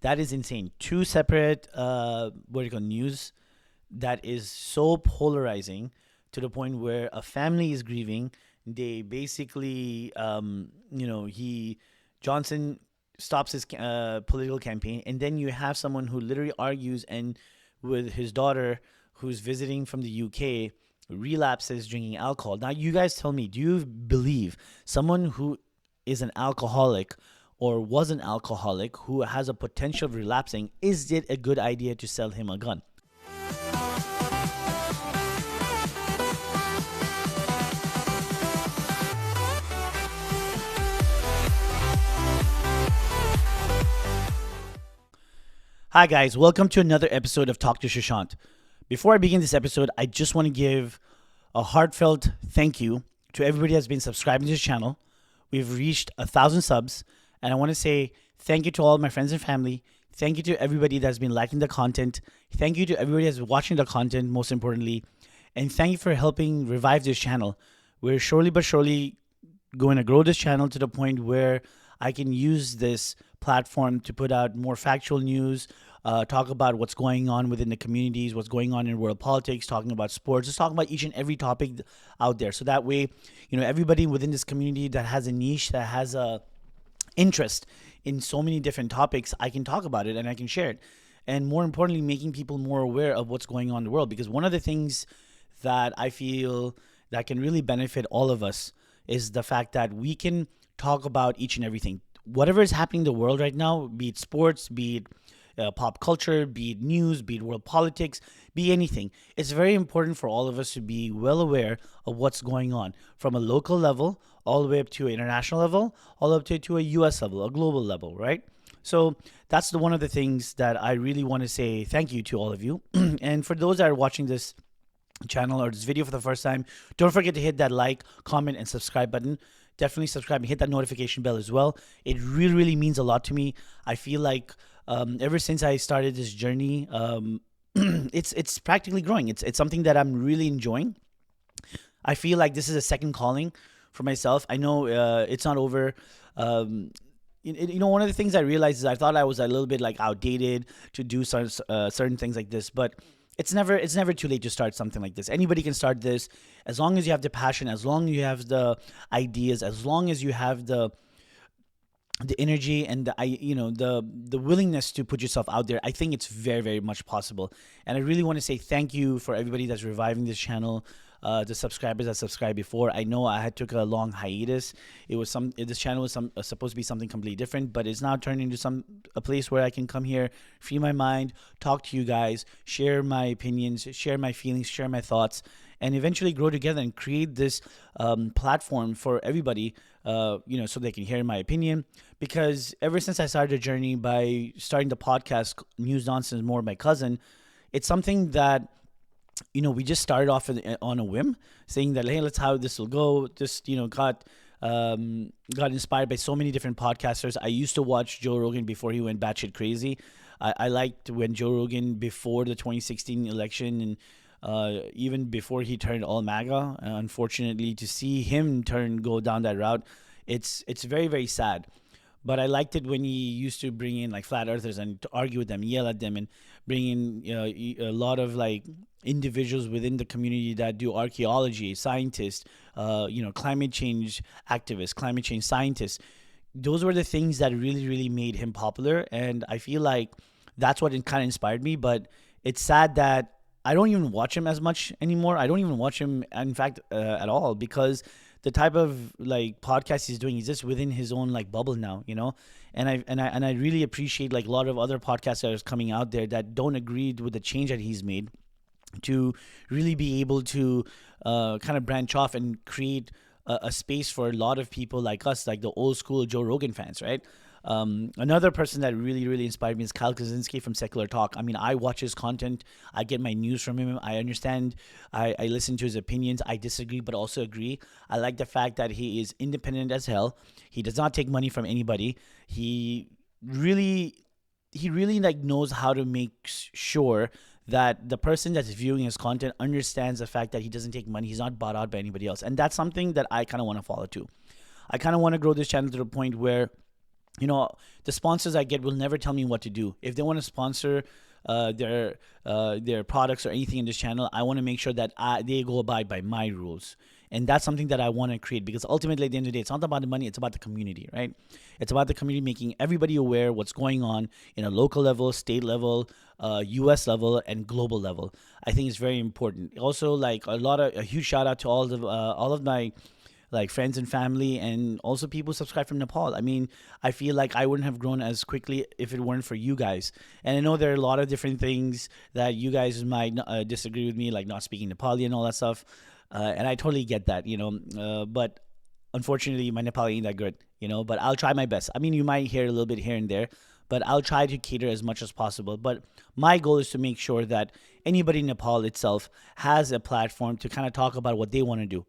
That is insane. Two separate what do you call news that is so polarizing to the point where a family is grieving. They basically, he Johnson stops his political campaign, and then you have someone who literally argues and with his daughter who's visiting from the UK relapses drinking alcohol. Now, you guys tell me, do you believe someone who is an alcoholic or was an alcoholic who has a potential of relapsing, is it a good idea to sell him a gun? Hi, guys. Welcome to another episode of Talk to Shashant. Before I begin this episode, I just want to give a heartfelt thank you to everybody that's been subscribing to this channel. We've reached 1,000 subs, and I want to say thank you to all of my friends and family. Thank you to everybody that's been liking the content. Thank you to everybody that's watching the content, most importantly. And thank you for helping revive this channel. We're surely but surely going to grow this channel to the point where I can use this platform to put out more factual news, talk about what's going on within the communities, what's going on in world politics, talking about sports, just talking about each and every topic out there. So that way, everybody within this community that has a niche, that has a interest in so many different topics, I can talk about it and I can share it. And more importantly, making people more aware of what's going on in the world. Because one of the things that I feel that can really benefit all of us is the fact that we can talk about each and everything. Whatever is happening in the world right now, be it sports, be it pop culture, be it news, be it world politics, be anything. It's very important for all of us to be well aware of what's going on from a local level all the way up to an international level, all up to a US level, a global level, right? So that's one of the things that I really want to say thank you to all of you. And for those that are watching this channel or this video for the first time, don't forget to hit that like, comment, and subscribe button. Definitely subscribe and hit that notification bell as well. It really, really means a lot to me. I feel like ever since I started this journey, it's practically growing. It's something that I'm really enjoying. I feel like this is a second calling for myself. I know it's not over. One of the things I realized is I thought I was a little bit like outdated to do certain things like this, but it's never too late to start something like this. Anybody can start this as long as you have the passion, as long as you have the ideas, as long as you have the energy and the willingness to put yourself out there. I think it's very, very much possible. And I really want to say thank you for everybody that's reviving this channel. The subscribers that subscribed before. I know I had took a long hiatus. This channel was supposed to be something completely different, but it's now turned into a place where I can come here, free my mind, talk to you guys, share my opinions, share my feelings, share my thoughts, and eventually grow together and create this platform for everybody, so they can hear my opinion. Because ever since I started the journey by starting the podcast, News Nonsense More, with my cousin, it's something that we just started off on a whim, saying that, hey, let's how this will go. Just got inspired by so many different podcasters. I used to watch Joe Rogan before he went batshit crazy. I liked when Joe Rogan, before the 2016 election, and even before he turned all MAGA. Unfortunately, to see him go down that route, it's very, very sad. But I liked it when he used to bring in like flat earthers and to argue with them, yell at them, and bring in a lot of like individuals within the community that do archaeology, scientists, climate change activists, climate change scientists. Those were the things that really, really made him popular. And I feel like that's what kind of inspired me. But it's sad that I don't even watch him as much anymore. I don't even watch him, in fact, at all, because the type of like podcast he's doing, he's just within his own like bubble now, and I really appreciate like a lot of other podcasters coming out there that don't agree with the change that he's made, to really be able to kind of branch off and create a space for a lot of people like us, like the old school Joe Rogan fans, right? Another person that really, really inspired me is Kyle Kaczynski from Secular Talk. I mean, I watch his content. I get my news from him. I understand. I listen to his opinions. I disagree, but also agree. I like the fact that he is independent as hell. He does not take money from anybody. He really like knows how to make sure that the person that's viewing his content understands the fact that he doesn't take money. He's not bought out by anybody else. And that's something that I kind of want to follow too. I kind of want to grow this channel to the point where you know, the sponsors I get will never tell me what to do. If they want to sponsor their products or anything in this channel, I want to make sure that they go abide by my rules. And that's something that I want to create, because ultimately at the end of the day, it's not about the money, it's about the community, right? It's about the community, making everybody aware what's going on in a local level, state level, US level, and global level. I think it's very important. Also, like a huge shout out to all of my like friends and family, and also people subscribe from Nepal. I mean, I feel like I wouldn't have grown as quickly if it weren't for you guys. And I know there are a lot of different things that you guys might disagree with me, like not speaking Nepali and all that stuff. And I totally get that, you know. But unfortunately, my Nepali ain't that good, you know. But I'll try my best. I mean, you might hear a little bit here and there, but I'll try to cater as much as possible. But my goal is to make sure that anybody in Nepal itself has a platform to kind of talk about what they want to do,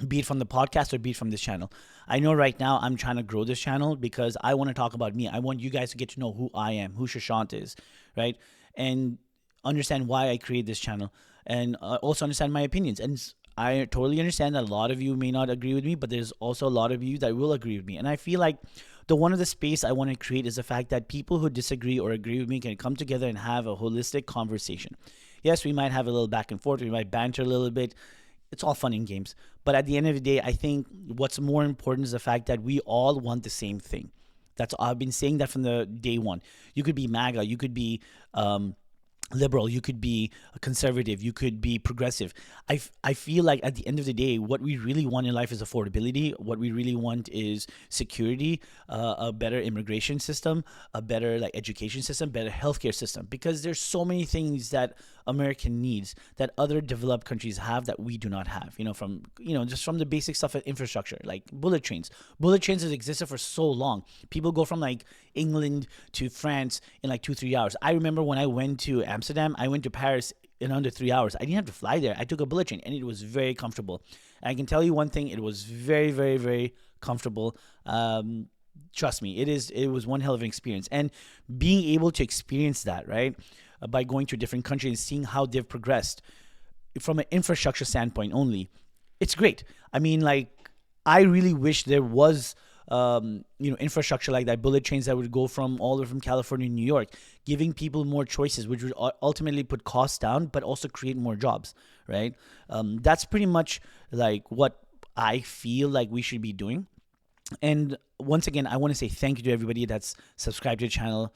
be it from the podcast or be it from this channel. I know right now I'm trying to grow this channel because I want to talk about me. I want you guys to get to know who I am, who Shashant is, right? And understand why I create this channel, and also understand my opinions. And I totally understand that a lot of you may not agree with me, but there's also a lot of you that will agree with me. And I feel like the one of the space I want to create is the fact that people who disagree or agree with me can come together and have a holistic conversation. Yes, we might have a little back and forth, we might banter a little bit. It's all fun and games. But at the end of the day, I think what's more important is the fact that we all want the same thing. I've been saying that from the day one. You could be MAGA, you could be liberal, you could be conservative, you could be progressive. I feel like at the end of the day, what we really want in life is affordability. What we really want is security, a better immigration system, a better like education system, better healthcare system, because there's so many things that America needs that other developed countries have that we do not have, just from the basic stuff of infrastructure, like bullet trains. Bullet trains have existed for so long. People go from like England to France in like 2-3 hours. I remember when I went to Amsterdam, I went to Paris in under 3 hours. I didn't have to fly there. I took a bullet train and it was very comfortable. And I can tell you one thing, it was very, very, very comfortable. Trust me, it was one hell of an experience. And being able to experience that, right, by going to a different country and seeing how they've progressed from an infrastructure standpoint only, it's great. I mean, like, I really wish there was infrastructure like that, bullet trains that would go from all the way from California to New York, giving people more choices, which would ultimately put costs down, but also create more jobs, right? That's pretty much like what I feel like we should be doing. And once again, I want to say thank you to everybody that's subscribed to the channel,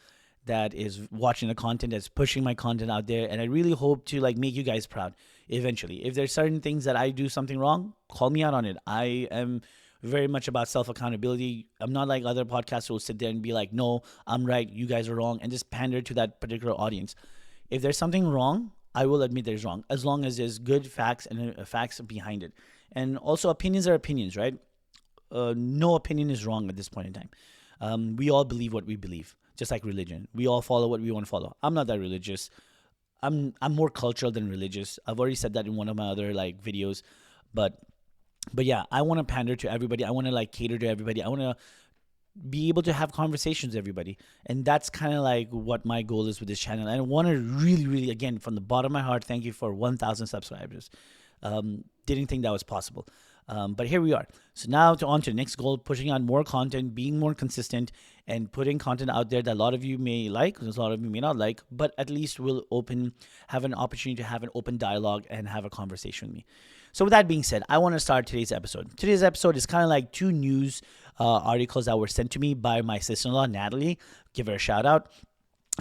that is watching the content, that's pushing my content out there. And I really hope to like make you guys proud eventually. If there's certain things that I do something wrong, call me out on it. I am very much about self-accountability. I'm not like other podcasts who will sit there and be like, no, I'm right, you guys are wrong, and just pander to that particular audience. If there's something wrong, I will admit there's wrong, as long as there's good facts and facts behind it. And also, opinions are opinions, right? No opinion is wrong at this point in time. We all believe what we believe, just like religion. We all follow what we want to follow. I'm not that religious. I'm more cultural than religious. I've already said that in one of my other like videos, but yeah, I want to pander to everybody. I want to like cater to everybody. I want to be able to have conversations with everybody. And that's kind of like what my goal is with this channel. And I want to really, really, again, from the bottom of my heart, thank you for 1,000 subscribers. Didn't think that was possible. But here we are. So now on to the next goal, pushing out more content, being more consistent, and putting content out there that a lot of you may like, a lot of you may not like, but at least will have an opportunity to have an open dialogue and have a conversation with me. So with that being said, I want to start today's episode. Today's episode is kind of like two news articles that were sent to me by my sister-in-law, Natalie. Give her a shout out.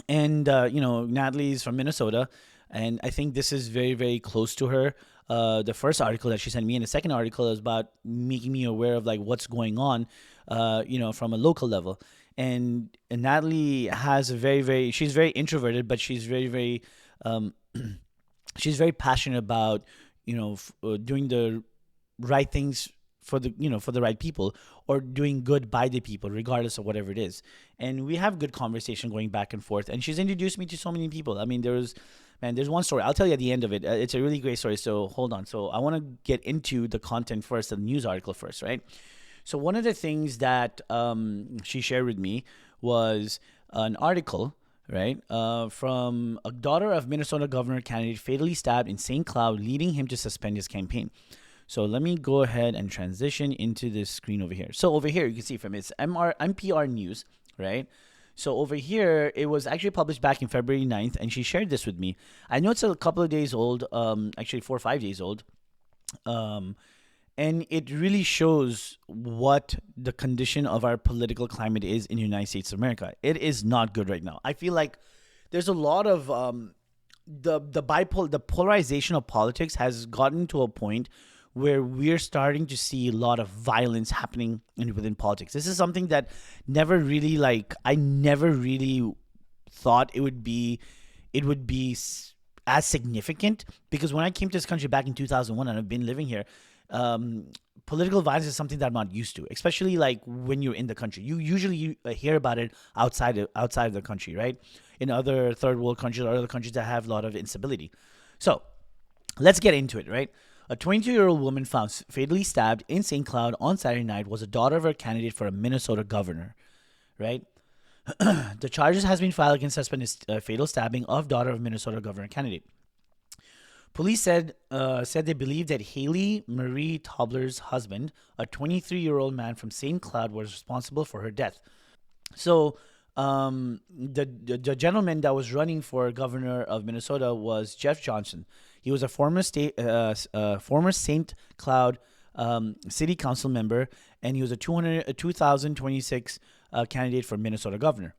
And, Natalie is from Minnesota, and I think this is very, very close to her. The first article that she sent me, and the second article is about making me aware of like what's going on, from a local level. And Natalie has she's very introverted, but she's very, very, she's very passionate about, doing the right things for the right people, or doing good by the people, regardless of whatever it is. And we have good conversation going back and forth. And she's introduced me to so many people. I mean, there's one story. I'll tell you at the end of it. It's a really great story. So hold on. So I want to get into the content first, the news article first, right? So one of the things that she shared with me was an article, right, from a daughter of Minnesota governor candidate fatally stabbed in St. Cloud, leading him to suspend his campaign. So let me go ahead and transition into this screen over here. So over here, you can see from it's NPR News. right? So over here, it was actually published back in February 9th, and she shared this with me. I know it's a couple of days old, actually 4 or 5 days old. Um, and it really shows what the condition of our political climate is in the United States of America. It is not good right now. I feel like there's a lot of the polarization of politics has gotten to a point where we're starting to see a lot of violence happening within politics. This is something that never really like I never really thought it would be as significant, because when I came to this country back in 2001 and I've been living here, um, political violence is something that I'm not used to, especially like when you're in the country. You usually hear about it outside of the country, right? In other third world countries or other countries that have a lot of instability. So let's get into it, right? A 22-year-old woman found fatally stabbed in St. Cloud on Saturday night was a daughter of a candidate for a Minnesota governor, right? The charges has been filed against suspected fatal stabbing of daughter of Minnesota governor candidate. Police said they believe that Haley Marie Tobler's husband, a 23-year-old man from St. Cloud, was responsible for her death. So the gentleman that was running for governor of Minnesota was Jeff Johnson. He was a former St. Cloud city council member, and he was a 2026 candidate for Minnesota governor.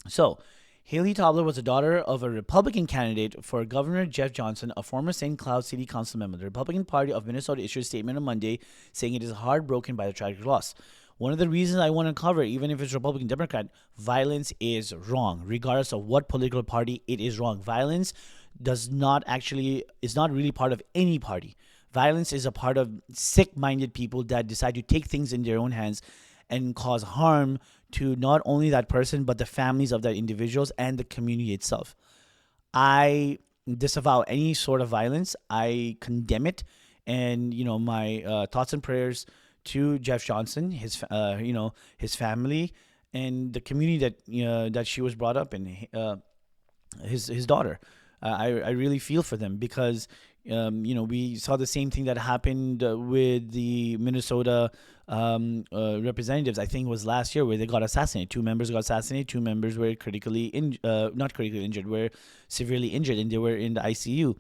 So Haley Tobler was the daughter of a Republican candidate for Governor Jeff Johnson, a former St. Cloud City Council member. The Republican Party of Minnesota issued a statement on Monday saying it is heartbroken by the tragic loss. One of the reasons I want to cover, even if it's Republican, Democrat, violence is wrong. Regardless of what political party, it is wrong. Violence is not really part of any party. Violence is a part of sick-minded people that decide to take things in their own hands and cause harm to not only that person, but the families of that individuals and the community itself. I disavow any sort of violence. I condemn it. And, my thoughts and prayers to Jeff Johnson, his family, and the community that she was brought up in, his daughter. I really feel for them because, we saw the same thing that happened with the Minnesota representatives. I think it was last year where they got assassinated. 2 members got assassinated. 2 members were not critically injured, were severely injured, and they were in the ICU.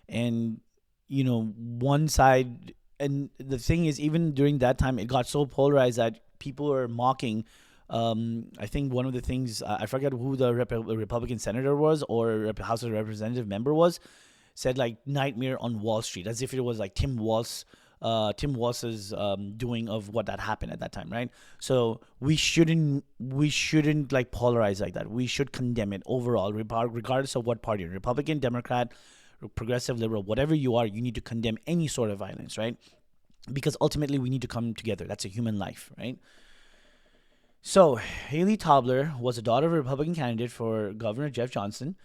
And, one side, and the thing is, even during that time, it got so polarized that people were mocking. I think one of the things, I forget who the Republican senator was or House of Representative member was, said like "nightmare on Wall Street," as if it was like Tim Walz's doing of what that happened at that time, right? So we shouldn't like polarize like that. We should condemn it overall, regardless of what party, Republican, Democrat, progressive, liberal, whatever you are. You need to condemn any sort of violence, right? Because ultimately we need to come together. That's a human life, right? So Haley Tobler was a daughter of a Republican candidate for Governor Jeff Johnson,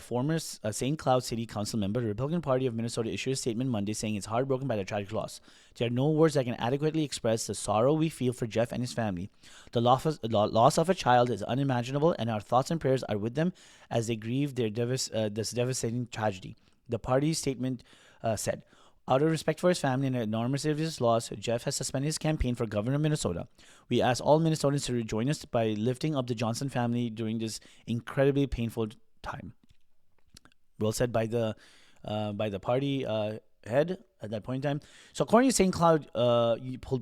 former St. Cloud City Council member. The Republican Party of Minnesota issued a statement Monday saying it's heartbroken by the tragic loss. There are no words that can adequately express the sorrow we feel for Jeff and his family. The loss of a child is unimaginable, and our thoughts and prayers are with them as they grieve this devastating tragedy. The party's statement said. Out of respect for his family and enormous of his loss, Jeff has suspended his campaign for governor of Minnesota. We ask all Minnesotans to join us by lifting up the Johnson family during this incredibly painful time. Well said by the party head at that point in time. So according to St. Cloud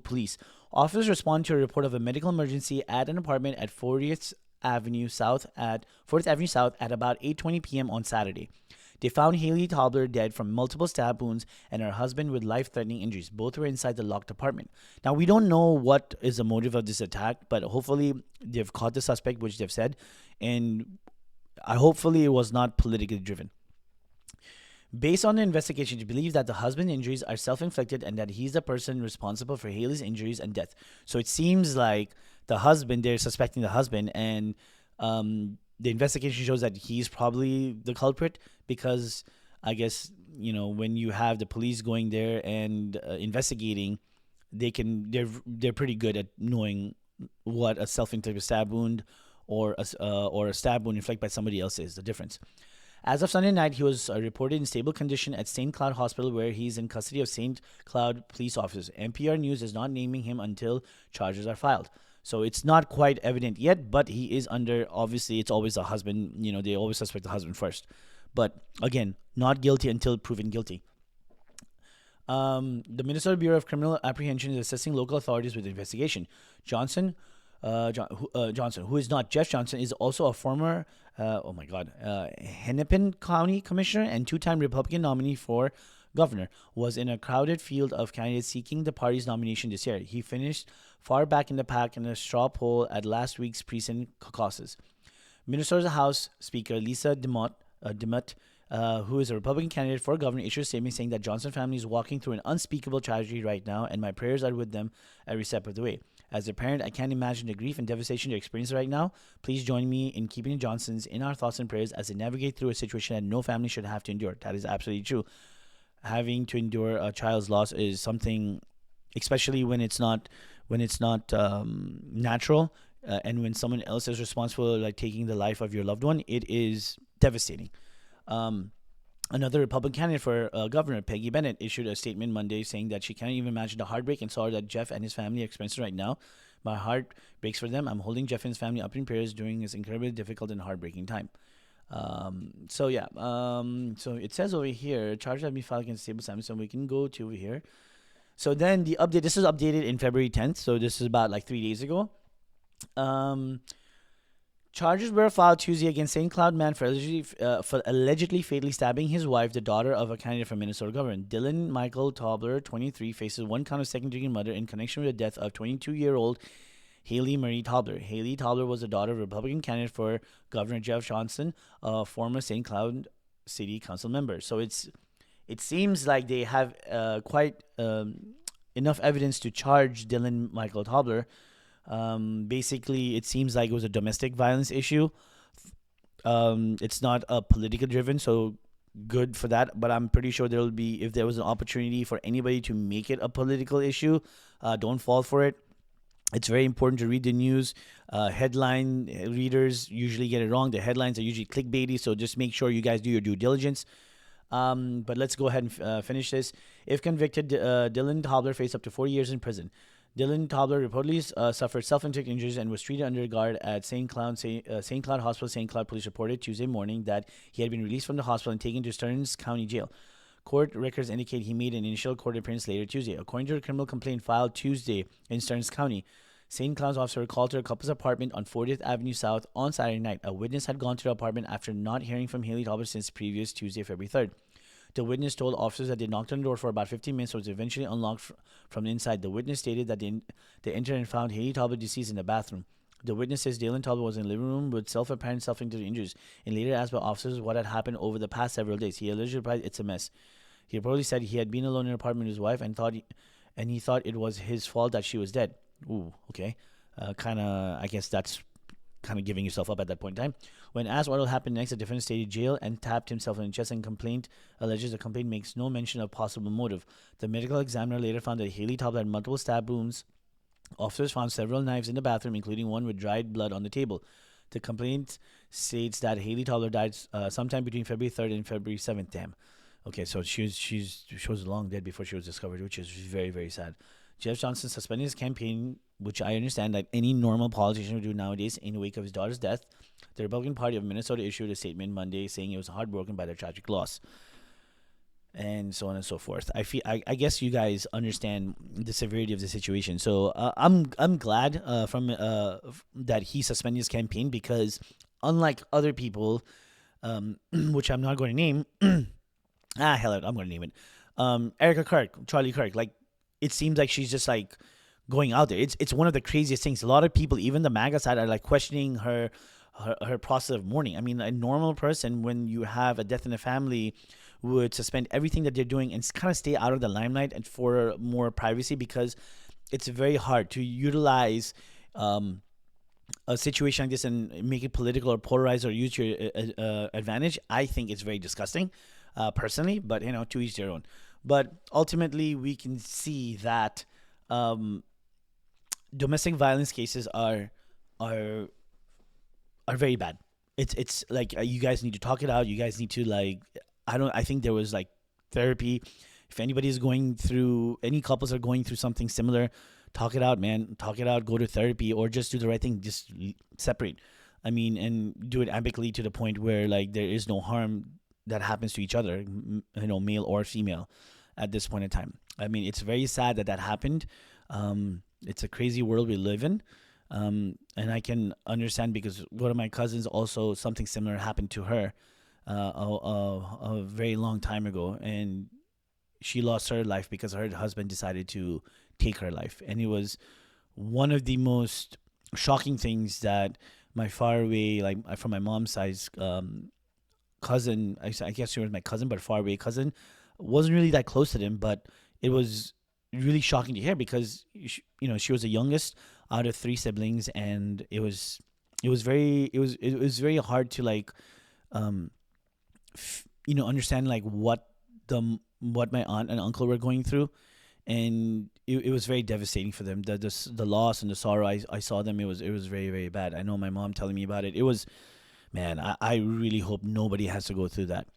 police, officers responded to a report of a medical emergency at an apartment at 40th Avenue South at about 8:20 p.m. on Saturday. They found Haley Tobler dead from multiple stab wounds and her husband with life-threatening injuries. Both were inside the locked apartment. Now, we don't know what is the motive of this attack, but hopefully they've caught the suspect, which they've said, and hopefully it was not politically driven. Based on the investigation, it believes that the husband's injuries are self-inflicted and that he's the person responsible for Haley's injuries and death. So it seems like they're suspecting the husband, and the investigation shows that he's probably the culprit because I guess, when you have the police going there and investigating, they're pretty good at knowing what a self-inflicted stab wound or a stab wound inflicted by somebody else is, the difference. As of Sunday night, he was reported in stable condition at St. Cloud Hospital, where he's in custody of St. Cloud police officers. NPR News is not naming him until charges are filed. So it's not quite evident yet, but he is under. Obviously, it's always the husband. They always suspect the husband first. But again, not guilty until proven guilty. The Minnesota Bureau of Criminal Apprehension is assessing local authorities with the investigation. Johnson, who is not Jeff Johnson, is also a former, Hennepin County Commissioner and two-time Republican nominee for governor, was in a crowded field of candidates seeking the party's nomination this year. He finished far back in the pack in a straw poll at last week's precinct caucus. Minnesota's House Speaker Lisa DeMott, who is a Republican candidate for governor, issued a statement saying that Johnson family is walking through an unspeakable tragedy right now, and my prayers are with them every step of the way. As a parent, I can't imagine the grief and devastation they're experiencing right now. Please join me in keeping the Johnsons in our thoughts and prayers as they navigate through a situation that no family should have to endure. That is absolutely true. Having to endure a child's loss is something, especially when it's not natural, and when someone else is responsible, like taking the life of your loved one, it is devastating. Another Republican candidate for governor, Peggy Bennett, issued a statement Monday saying that she can't even imagine the heartbreak and sorrow that Jeff and his family are experiencing right now. My heart breaks for them. I'm holding Jeff and his family up in prayers during this incredibly difficult and heartbreaking time. So it says over here, charges have been filed against Stable Simon. So we can go to over here. So then the update. This is updated in February 10th. So this is about like 3 days ago. Charges were filed Tuesday against St. Cloud man for allegedly fatally stabbing his wife, the daughter of a candidate for Minnesota governor. Dylan Michael Tobler, 23, faces one count of second-degree murder in connection with the death of 22-year-old Haley Marie Tobler. Haley Tobler was the daughter of Republican candidate for Governor Jeff Johnson, a former St. Cloud City Council member. So it seems like they have quite enough evidence to charge Dylan Michael Tobler. Basically, it seems like it was a domestic violence issue. It's not a political driven, so good for that. But I'm pretty sure there will be, if there was an opportunity for anybody to make it a political issue, don't fall for it. It's very important to read the news. Headline readers usually get it wrong. The headlines are usually clickbaity, so just make sure you guys do your due diligence. But let's go ahead and finish this. If convicted, Dylan Tobler faced up to 4 years in prison. Dylan Tobler reportedly suffered self-inflicted injuries and was treated under guard at St. Cloud Hospital. St. Cloud police reported Tuesday morning that he had been released from the hospital and taken to Stearns County Jail. Court records indicate he made an initial court appearance later Tuesday. According to a criminal complaint filed Tuesday in Stearns County, St. Cloud's officer called to a couple's apartment on 40th Avenue South on Saturday night. A witness had gone to the apartment after not hearing from Haley Tobler since previous Tuesday, February 3rd. The witness told officers that they knocked on the door for about 15 minutes, so it was eventually unlocked from the inside. The witness stated that they entered and found Haley Tobler deceased in the bathroom. The witness says Dylan Tobler was in the living room with self-apparent self-inflicted injuries and later asked by officers what had happened over the past several days. He allegedly replied, "It's a mess." He reportedly said he had been alone in an apartment with his wife and he thought it was his fault that she was dead. Ooh, okay. I guess that's kind of giving yourself up at that point in time. When asked what will happen next, the defendant stayed in jail and tapped himself in the chest, and alleges the complaint makes no mention of possible motive. The medical examiner later found that Haley Tobler had multiple stab wounds. Officers found several knives in the bathroom, including one with dried blood on the table. The complaint states that Haley Tobler died sometime between February 3rd and February 7th. Damn. Okay, so she was long dead before she was discovered, which is very, very sad. Jeff Johnson suspended his campaign, which I understand that any normal politician would do nowadays, in the wake of his daughter's death. The Republican Party of Minnesota issued a statement Monday saying it was heartbroken by their tragic loss, and so on and so forth. I guess you guys understand the severity of the situation. So I'm glad that he suspended his campaign, because unlike other people, which I'm not going to name, I'm going to name it. Erica Kirk, Charlie Kirk, like, it seems like she's just like going out there. It's one of the craziest things. A lot of people, even the MAGA side, are like questioning her process of mourning. I mean, a normal person, when you have a death in the family, would suspend everything that they're doing and kind of stay out of the limelight and for more privacy, because it's very hard to utilize a situation like this and make it political or polarized or use your advantage. I think it's very disgusting, personally, but to each their own. But ultimately, we can see that domestic violence cases are very bad. It's like, you guys need to talk it out. You guys need to, like, I think there was like therapy. If any couples are going through something similar, talk it out, man. Talk it out. Go to therapy, or just do the right thing. Just separate. I mean, and do it amicably to the point where like there is no harm that happens to each other, male or female, at this point in time. I mean, it's very sad that that happened. It's a crazy world we live in. And I can understand because one of my cousins also something similar happened to her a very long time ago, and she lost her life because her husband decided to take her life, and it was one of the most shocking things that my far away, like from my mom's side, cousin, I guess she was my cousin, but far away cousin, wasn't really that close to them, but it was really shocking to hear because she was the youngest out of three siblings, and it was very hard to like understand like what my aunt and uncle were going through, and it was very devastating for them. The loss and the sorrow I saw them. It was very, very bad. I know my mom telling me about it. It was, man. I really hope nobody has to go through that.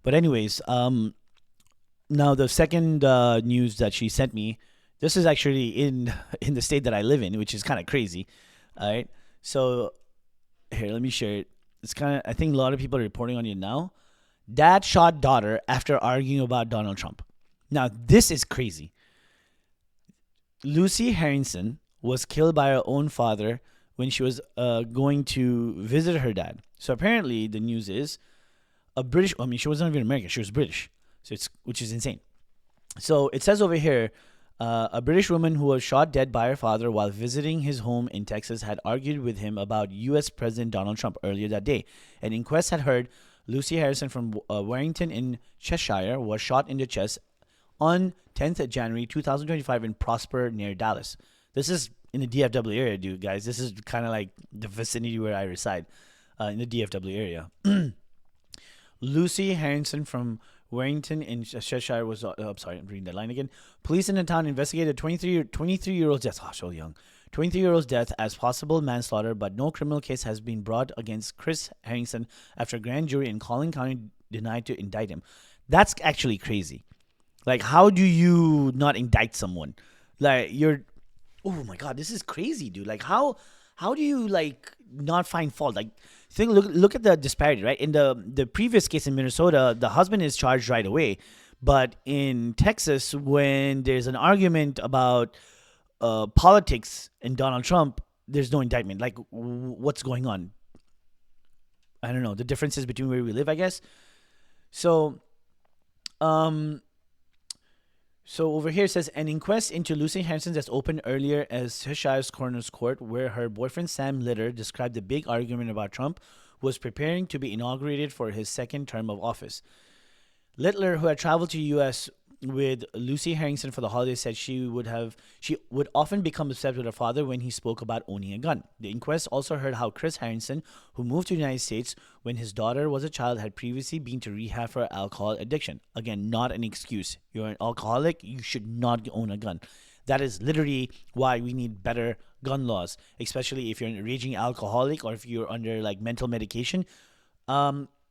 But anyways, now the second news that she sent me. This is actually in the state that I live in, which is kind of crazy. All right, so here, let me share it. It's kind of, I think a lot of people are reporting on it now. Dad shot daughter after arguing about Donald Trump. Now, this is crazy. Lucy Harrison was killed by her own father when she was going to visit her dad. So apparently, the news is she wasn't even American. She was British. Which is insane. So it says over here, a British woman who was shot dead by her father while visiting his home in Texas had argued with him about U.S. President Donald Trump earlier that day. An inquest had heard Lucy Harrison from Warrington in Cheshire was shot in the chest on 10th of January 2025 in Prosper near Dallas. This is in the DFW area, dude, guys. This is kind of like the vicinity where I reside, in the DFW area. Lucy Harrison from Warrington in Cheshire was, I'm sorry, I'm reading that line again. Police in the town investigated 23-year-old's death. Oh, so young. 23-year-old's death as possible manslaughter, but no criminal case has been brought against Chris Harrison after a grand jury in Collin County denied to indict him. That's actually crazy. Like, how do you not indict someone? Like, oh my God, this is crazy, dude. Like, how do you, like, not find fault? Like, look at the disparity, right? In the previous case in Minnesota, the husband is charged right away. But in Texas, when there's an argument about politics and Donald Trump, there's no indictment. Like, what's going on? I don't know. The differences between where we live, I guess. So, over here it says an inquest into Lucy Harrison has opened earlier as Cheshire's coroner's court, where her boyfriend Sam Litter described the big argument about Trump was preparing to be inaugurated for his second term of office. Littler, who had traveled to the U.S. with Lucy Harrison for the holidays, said she would often become upset with her father when he spoke about owning a gun. The inquest also heard how Chris Harrison, who moved to the United States when his daughter was a child, had previously been to rehab for alcohol addiction. Again, not an excuse. You're an alcoholic, you should not own a gun. That is literally why we need better gun laws, especially if you're a raging alcoholic or if you're under like mental medication.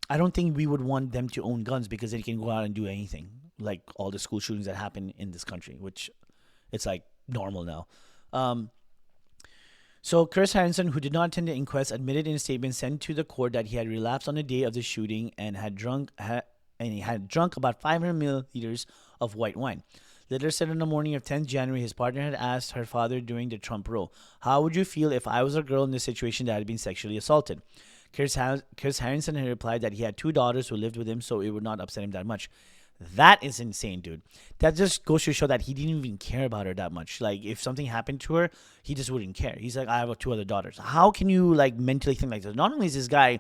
I don't think we would want them to own guns because they can go out and do anything, like all the school shootings that happen in this country, which it's like normal now. So Chris Harrison, who did not attend the inquest, admitted in a statement sent to the court that he had relapsed on the day of the shooting and he had drunk about 500 milliliters of white wine. Litter said on the morning of 10th January, his partner had asked her father during the Trump row, "How would you feel if I was a girl in this situation that had been sexually assaulted?" Chris Harrison had replied that he had two daughters who lived with him, so it would not upset him that much. That is insane, dude. That just goes to show that he didn't even care about her that much. Like, if something happened to her, he just wouldn't care. He's like, I have two other daughters. How can you, like, mentally think like this? Not only is this guy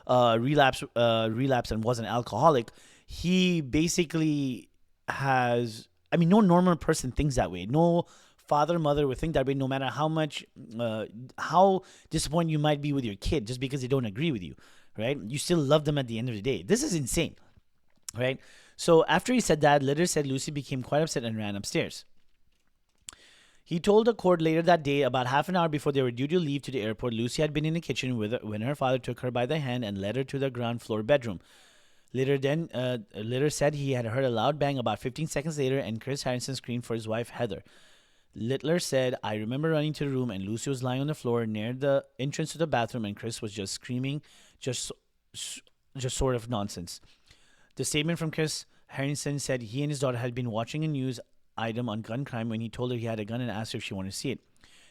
relapsed and was an alcoholic, he basically has... I mean, no normal person thinks that way. No father, mother would think that way, no matter how much, how disappointed you might be with your kid just because they don't agree with you, right? You still love them at the end of the day. This is insane, right? So after he said that, Litter said Lucy became quite upset and ran upstairs. He told the court later that day, about half an hour before they were due to leave to the airport, Lucy had been in the kitchen when her father took her by the hand and led her to the ground floor bedroom. Litter said he had heard a loud bang about 15 seconds later, and Chris Harrison screamed for his wife, Heather. Littler said, I remember running to the room and Lucy was lying on the floor near the entrance to the bathroom and Chris was just screaming, just, just sort of nonsense. The statement from Chris Harrison said he and his daughter had been watching a news item on gun crime when he told her he had a gun and asked her if she wanted to see it.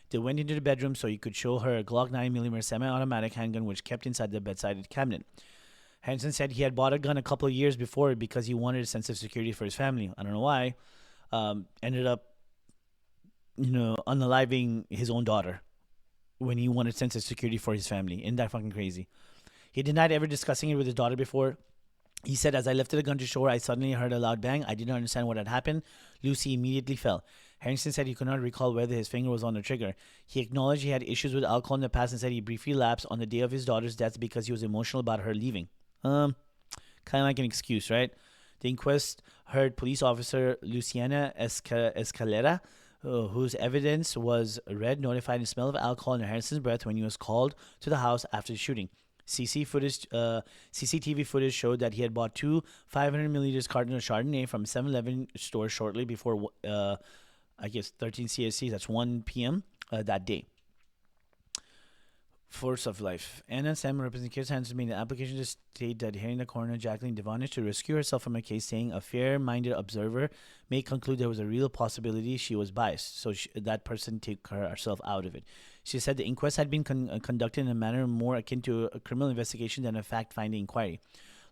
They went into the bedroom so he could show her a Glock 9mm semi-automatic handgun which kept inside the bedside cabinet. Harrison said he had bought a gun a couple of years before because he wanted a sense of security for his family. I don't know why. Ended up, unaliving his own daughter when he wanted sense of security for his family. Isn't that fucking crazy? He denied ever discussing it with his daughter before. He said, as I lifted the gun to shore, I suddenly heard a loud bang. I didn't understand what had happened. Lucy immediately fell. Harrison said he could not recall whether his finger was on the trigger. He acknowledged he had issues with alcohol in the past and said he briefly lapsed on the day of his daughter's death because he was emotional about her leaving. Kind of like an excuse, right? The inquest heard police officer Luciana Escalera, whose evidence was read, notified the smell of alcohol in Harrison's breath when he was called to the house after the shooting. CCTV footage showed that he had bought two 500 milliliters cartons of Chardonnay from a 7-Eleven store shortly before, 13 CST, that's 1 p.m. That day. Force of life. Anna Sam representing Chris Hansen made an application to state that hearing the coroner Jacqueline Devonish to rescue herself from a case, saying a fair-minded observer may conclude there was a real possibility she was biased, so that person take herself out of it. She said the inquest had been conducted in a manner more akin to a criminal investigation than a fact-finding inquiry.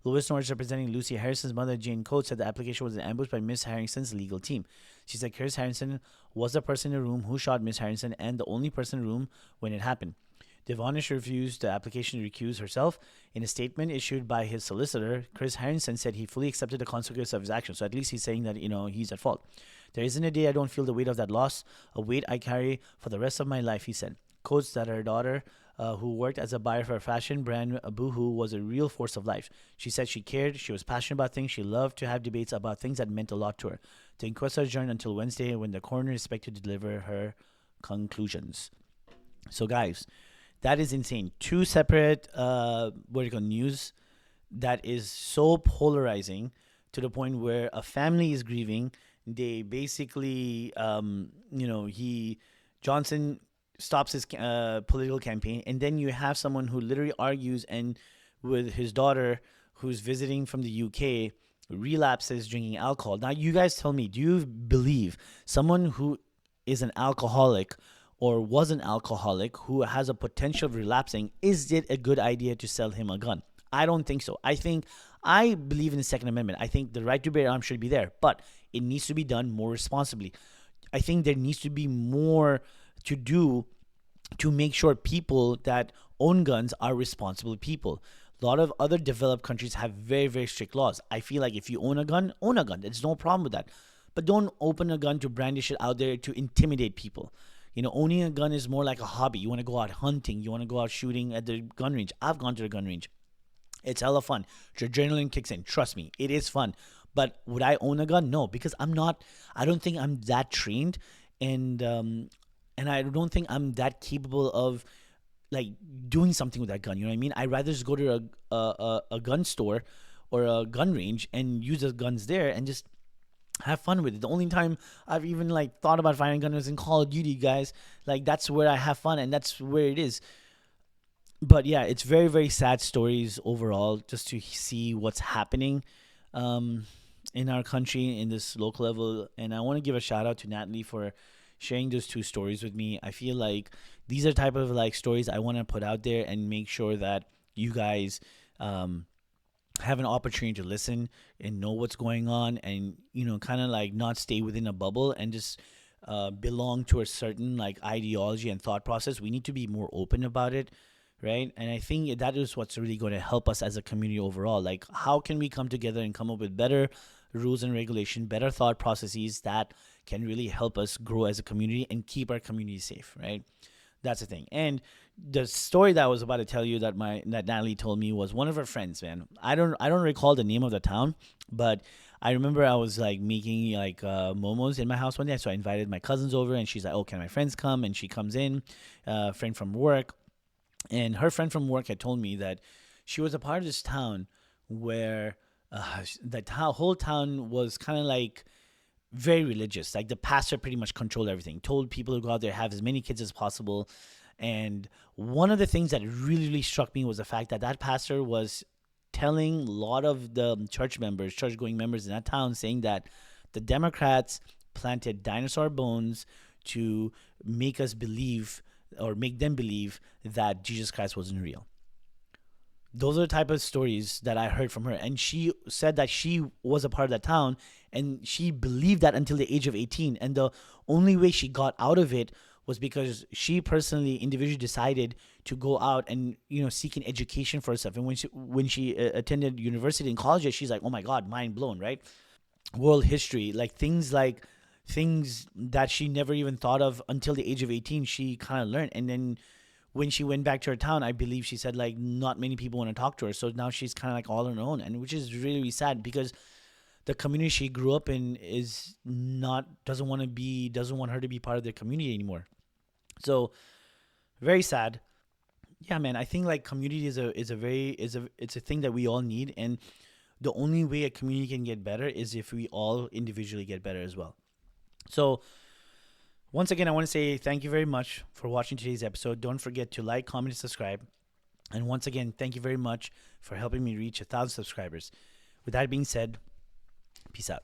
Louis Norris, representing Lucy Harrison's mother, Jane Coates, said the application was an ambush by Miss Harrison's legal team. She said Chris Harrison was the person in the room who shot Miss Harrison and the only person in the room when it happened. Devonish refused the application to recuse herself. In a statement issued by his solicitor, Chris Harrison said he fully accepted the consequences of his actions. So at least he's saying that, he's at fault. There isn't a day I don't feel the weight of that loss, a weight I carry for the rest of my life, he said. Quotes that her daughter, who worked as a buyer for a fashion brand, Boohoo, was a real force of life. She said she cared, she was passionate about things, she loved to have debates about things that meant a lot to her. The inquest adjourned until Wednesday when the coroner is expected to deliver her conclusions. So, guys, that is insane. Two separate news that is so polarizing to the point where a family is grieving. They basically, Johnson stops his political campaign, and then you have someone who literally argues and with his daughter who's visiting from the UK relapses drinking alcohol. Now, you guys tell me, do you believe someone who is an alcoholic or was an alcoholic who has a potential of relapsing, is it a good idea to sell him a gun? I don't think so. I believe in the Second Amendment. I think the right to bear arms should be there, but it needs to be done more responsibly. I think there needs to be more to do to make sure people that own guns are responsible people. A lot of other developed countries have very, very strict laws. I feel like if you own a gun, own a gun. There's no problem with that. But don't open a gun to brandish it out there to intimidate people. Owning a gun is more like a hobby. You want to go out hunting. You want to go out shooting at the gun range. I've gone to the gun range. It's hella fun. Your adrenaline kicks in. Trust me, it is fun. But would I own a gun? No, because I don't think I'm that trained, and I don't think I'm that capable of like doing something with that gun. You know what I mean? I'd rather just go to a gun store or a gun range and use the guns there and just have fun with it. The only time I've even thought about finding a gun was in Call of Duty, guys. That's where I have fun, and that's where it is. But yeah, it's very, very sad stories overall, just to see what's happening in our country in this local level. And I want to give a shout out to Natalie for sharing those two stories with me. I feel like these are type of stories I want to put out there and make sure that you guys have an opportunity to listen and know what's going on, and kind of not stay within a bubble and just belong to a certain ideology and thought process. We need to be more open about it, right? And I think that is what's really going to help us as a community overall. How can we come together and come up with better rules and regulation, better thought processes that can really help us grow as a community and keep our community safe, right? That's the thing. And the story that I was about to tell you that Natalie told me was one of her friends, man. I don't recall the name of the town, but I remember I was making momos in my house one day. So I invited my cousins over, and she's like, "Oh, can my friends come?" And she comes in, friend from work, and her friend from work had told me that she was a part of this town where the whole town was kind of very religious. Like the pastor pretty much controlled everything, told people to go out there, have as many kids as possible. And one of the things that really, really struck me was the fact that that pastor was telling a lot of the church members, church going members in that town, saying that the Democrats planted dinosaur bones to make us believe, or make them believe, that Jesus Christ wasn't real. Those are the type of stories that I heard from her. And she said that she was a part of that town and she believed that until the age of 18. And the only way she got out of it was because she personally, individually decided to go out and, seek an education for herself. And when she attended university and college, she's like, oh my God, mind blown, right? World history, like things that she never even thought of until the age of 18, she kind of learned. And then when she went back to her town, I believe she said like not many people want to talk to her. So now she's kind of like all on her own, and which is really, really sad because the community she grew up in is not doesn't want her to be part of their community anymore. So very sad. Yeah, man. I think like community it's a thing that we all need, and the only way a community can get better is if we all individually get better as well. So once again, I want to say thank you very much for watching today's episode. Don't forget to like, comment, and subscribe. And once again, thank you very much for helping me reach 1,000 subscribers. With that being said, peace out.